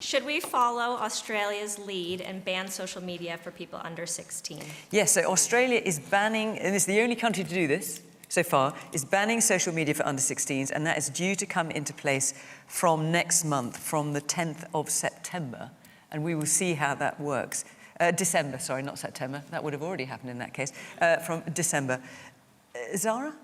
Should we follow Australia's lead and ban social media for people under 16? Yes, so Australia is banning, and it's the only country to do this so far, is banning social media for under 16s, and that is due to come into place from next month, from the 10th of September, and we will see how that works. December, sorry, not September. That would have already happened in that case. From December. Zarah?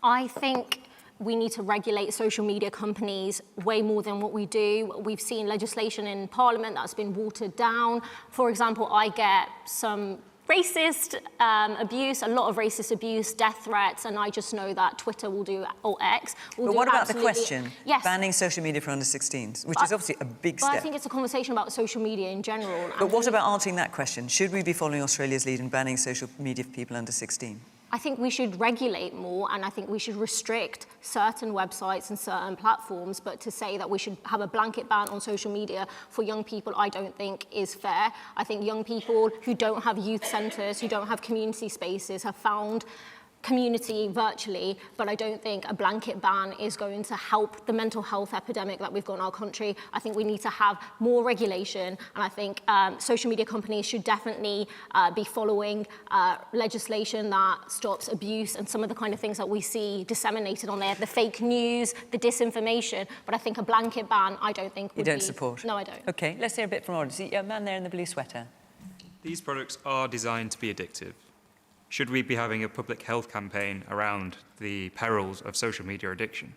I think we need to regulate social media companies way more than what we do. We've seen legislation in Parliament that's been watered down. For example, I get some racist abuse, a lot of racist abuse, death threats, and I just know that Twitter will do, or X will do. But what about the question? Yes. Banning social media for under 16s, which is obviously a big step. But I think it's a conversation about social media in general. But what about answering that question? Should we be following Australia's lead and banning social media for people under 16? I think we should regulate more, and I think we should restrict certain websites and certain platforms, but to say that we should have a blanket ban on social media for young people, I don't think is fair. I think young people who don't have youth centres, who don't have community spaces, have found community virtually, but I don't think a blanket ban is going to help the mental health epidemic that we've got in our country. I think we need to have more regulation, and I think social media companies should definitely be following legislation that stops abuse and some of the kind of things that we see disseminated on there, the fake news, the disinformation, but I think a blanket ban, I don't think would be... You don't support? No, I don't. OK, let's hear a bit from audience. A man there in the blue sweater. These products are designed to be addictive. Should we be having a public health campaign around the perils of social media addiction?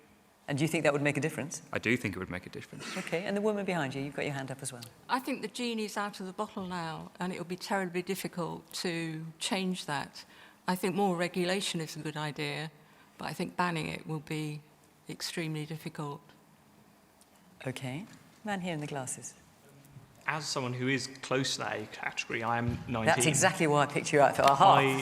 And do you think that would make a difference? I do think it would make a difference. OK, and the woman behind you, you've got your hand up as well. I think the genie's out of the bottle now, and it will be terribly difficult to change that. I think more regulation is a good idea, but I think banning it will be extremely difficult. OK. Man here in the glasses. As someone who is close to that age category, I am 19. That's exactly why I picked you out. Aha.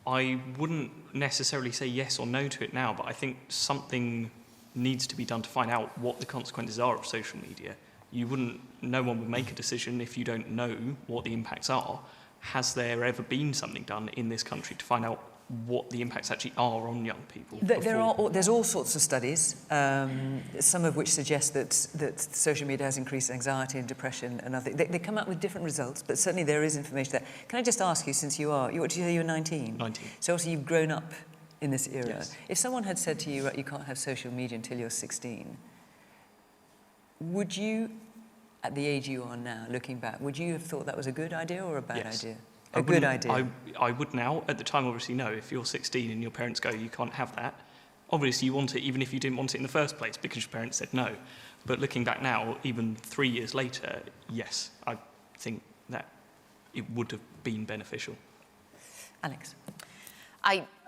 I wouldn't necessarily say yes or no to it now, but I think something needs to be done to find out what the consequences are of social media. No one would make a decision if you don't know what the impacts are. Has there ever been something done in this country to find out what the impacts actually are on young people? There's all sorts of studies, some of which suggest that social media has increased anxiety and depression and other. They come out with different results, but certainly there is information there. Can I just ask you, since what did you say, you were 19? 19. So also you've grown up in this era. Yes. If someone had said to you, right, you can't have social media until you're 16, would you, at the age you are now, looking back, would you have thought that was a good idea or a bad idea? A good idea. I would now. At the time, obviously, no. If you're 16 and your parents go, you can't have that, obviously you want it even if you didn't want it in the first place because your parents said no. But looking back now, even 3 years later, yes, I think that it would have been beneficial. Alex?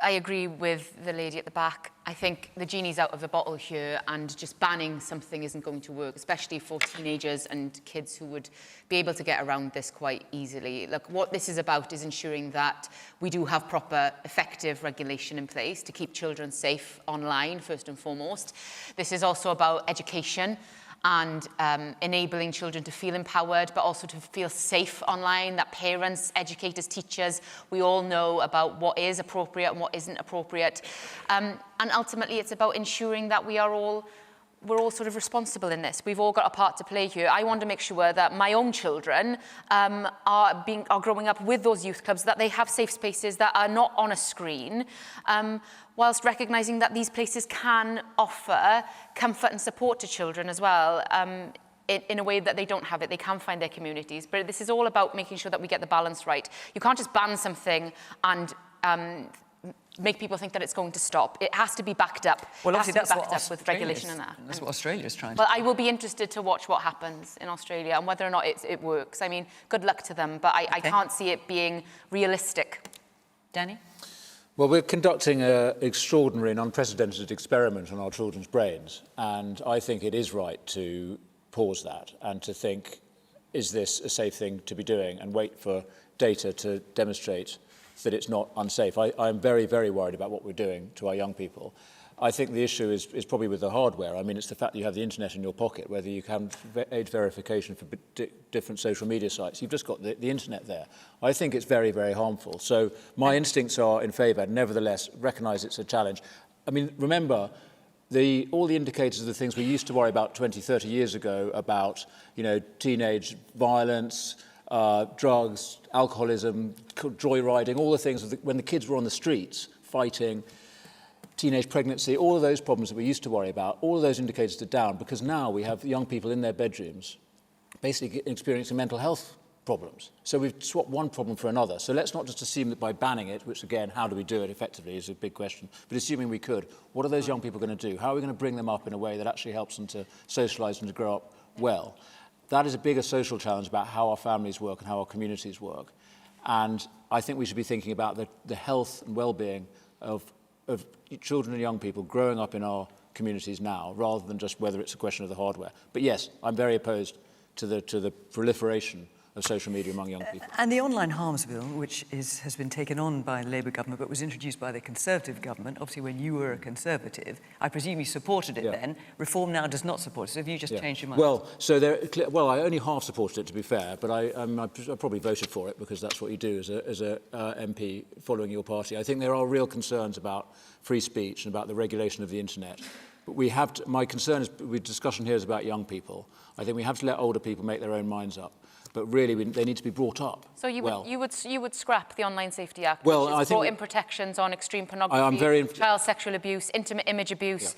I agree with the lady at the back. I think the genie's out of the bottle here, and just banning something isn't going to work, especially for teenagers and kids who would be able to get around this quite easily. Look, what this is about is ensuring that we do have proper, effective regulation in place to keep children safe online, first and foremost. This is also about education and enabling children to feel empowered, but also to feel safe online, that parents, educators, teachers, we all know about what is appropriate and what isn't appropriate. And ultimately, it's about ensuring that we're all sort of responsible in this. We've all got a part to play here. I want to make sure that my own children are growing up with those youth clubs, that they have safe spaces that are not on a screen, whilst recognising that these places can offer comfort and support to children as well, in a way that they don't have it. They can find their communities. But this is all about making sure that we get the balance right. You can't just ban something and make people think that it's going to stop. It has to be backed up. Well, obviously that's what with regulation and that. That's what Australia's trying to Well, do. I will be interested to watch what happens in Australia and whether or not it works. I mean, good luck to them, but I can't see it being realistic. Danny? Well, we're conducting an extraordinary and unprecedented experiment on our children's brains, and I think it is right to pause that and to think, is this a safe thing to be doing, and wait for data to demonstrate that it's not unsafe. I'm very, very worried about what we're doing to our young people. I think the issue is probably with the hardware. I mean, it's the fact that you have the internet in your pocket, whether you can age verification for different social media sites. You've just got the internet there. I think it's very, very harmful. So my instincts are in favour. Nevertheless, recognise it's a challenge. I mean, remember, all the indicators of the things we used to worry about 20, 30 years ago about, teenage violence, drugs, alcoholism, joyriding, all the things when the kids were on the streets fighting, teenage pregnancy, all of those problems that we used to worry about, all of those indicators are down because now we have young people in their bedrooms basically experiencing mental health problems. So we've swapped one problem for another. So let's not just assume that by banning it, which again, how do we do it effectively is a big question, but assuming we could, what are those young people going to do? How are we going to bring them up in a way that actually helps them to socialise and to grow up well? That is a bigger social challenge about how our families work and how our communities work. And I think we should be thinking about the health and well-being of children and young people growing up in our communities now, rather than just whether it's a question of the hardware. But yes, I'm very opposed to the proliferation of social media among young people. And the online harms bill, which has been taken on by the Labour government but was introduced by the Conservative government, obviously when you were a Conservative, I presume you supported it then. Reform now does not support it. So have you just changed your mind? Well, I only half supported it, to be fair, but I probably voted for it because that's what you do as a MP following your party. I think there are real concerns about free speech and about the regulation of the internet. But my concern is, with discussion here is about young people. I think we have to let older people make their own minds up. But really, they need to be brought up. So you would scrap the Online Safety Act, well, which has brought in protections on extreme pornography, child sexual abuse, intimate image abuse,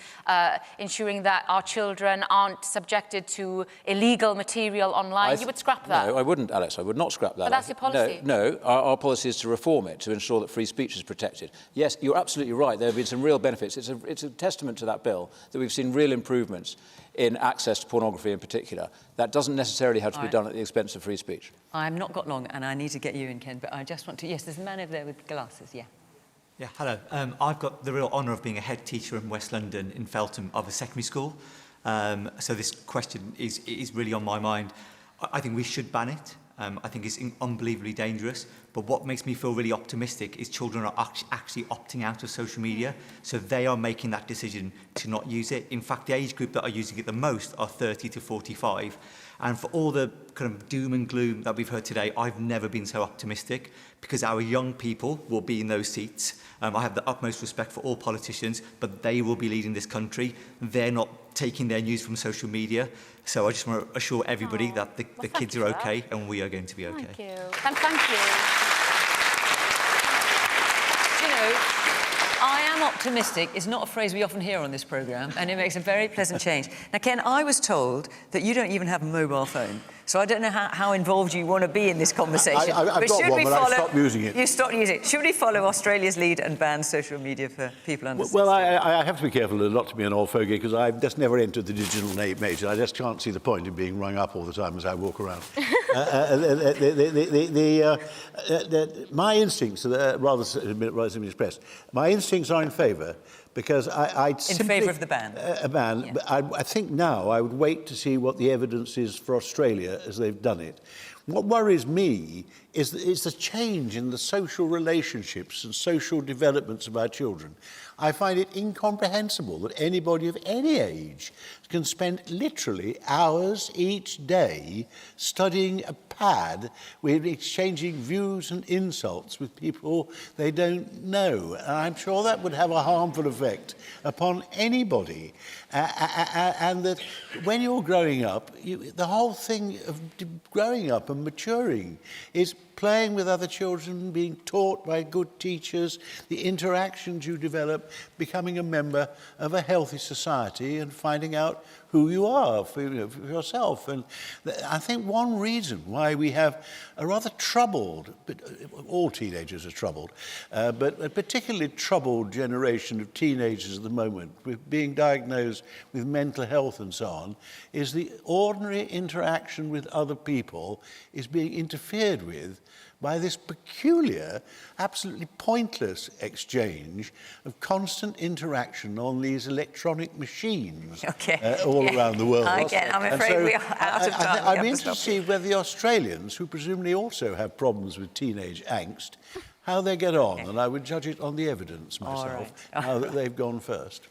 ensuring that our children aren't subjected to illegal material online. You would scrap that? No, I wouldn't, Alex. I would not scrap that. But that's your policy. No, our policy is to reform it, to ensure that free speech is protected. Yes, you're absolutely right. There have been some real benefits. It's a testament to that bill that we've seen real improvements in access to pornography in particular. That doesn't necessarily have to be done at the expense of free speech. I've not got long, and I need to get you in, Ken, but I just want to... Yes, there's a man over there with glasses, yeah. Yeah, hello. I've got the real honour of being a head teacher in West London, in Feltham, of a secondary school. So this question is really on my mind. I think we should ban it. I think it's unbelievably dangerous. But what makes me feel really optimistic is children are actually opting out of social media. So they are making that decision to not use it. In fact, the age group that are using it the most are 30 to 45. And for all the kind of doom and gloom that we've heard today, I've never been so optimistic because our young people will be in those seats. I have the utmost respect for all politicians, but they will be leading this country. They're not taking their news from social media. So I just want to assure everybody that the kids are okay and we are going to be okay. Thank you. Thank you. I am optimistic is not a phrase we often hear on this programme, and it makes a very pleasant change. Now, Ken, I was told that you don't even have a mobile phone, so I don't know how involved you want to be in this conversation. I've got one, but I stopped using it. You stopped using it. Should we follow Australia's lead and ban social media for people under 16? Well, I have to be careful not to be an old fogey because I've just never entered the digital age. I just can't see the point in being rung up all the time as I walk around. My instincts, rather simply expressed, my instincts are in favour because I'd simply... In favour of the ban? A ban. Yeah. But I think now I would wait to see what the evidence is for Australia as they've done it. What worries me is the change in the social relationships and social developments of our children. I find it incomprehensible that anybody of any age can spend literally hours each day studying a pad with exchanging views and insults with people they don't know. And I'm sure that would have a harmful effect upon anybody. And that when you're growing up, the whole thing of growing up and maturing is playing with other children, being taught by good teachers, the interactions you develop, becoming a member of a healthy society and finding out who you are for yourself. And I think one reason why we have a rather troubled, but all teenagers are troubled, but a particularly troubled generation of teenagers at the moment, with being diagnosed with mental health and so on, is the ordinary interaction with other people is being interfered with by this peculiar, absolutely pointless exchange of constant interaction on these electronic machines all around the world. Again, I'm afraid we are out of time. I'm interested to see whether the Australians, who presumably also have problems with teenage angst, how they get on, and I would judge it on the evidence myself, now that they've gone first.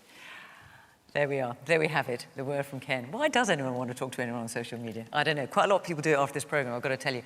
There we are. There we have it, the word from Ken. Why does anyone want to talk to anyone on social media? I don't know. Quite a lot of people do it after this programme, I've got to tell you.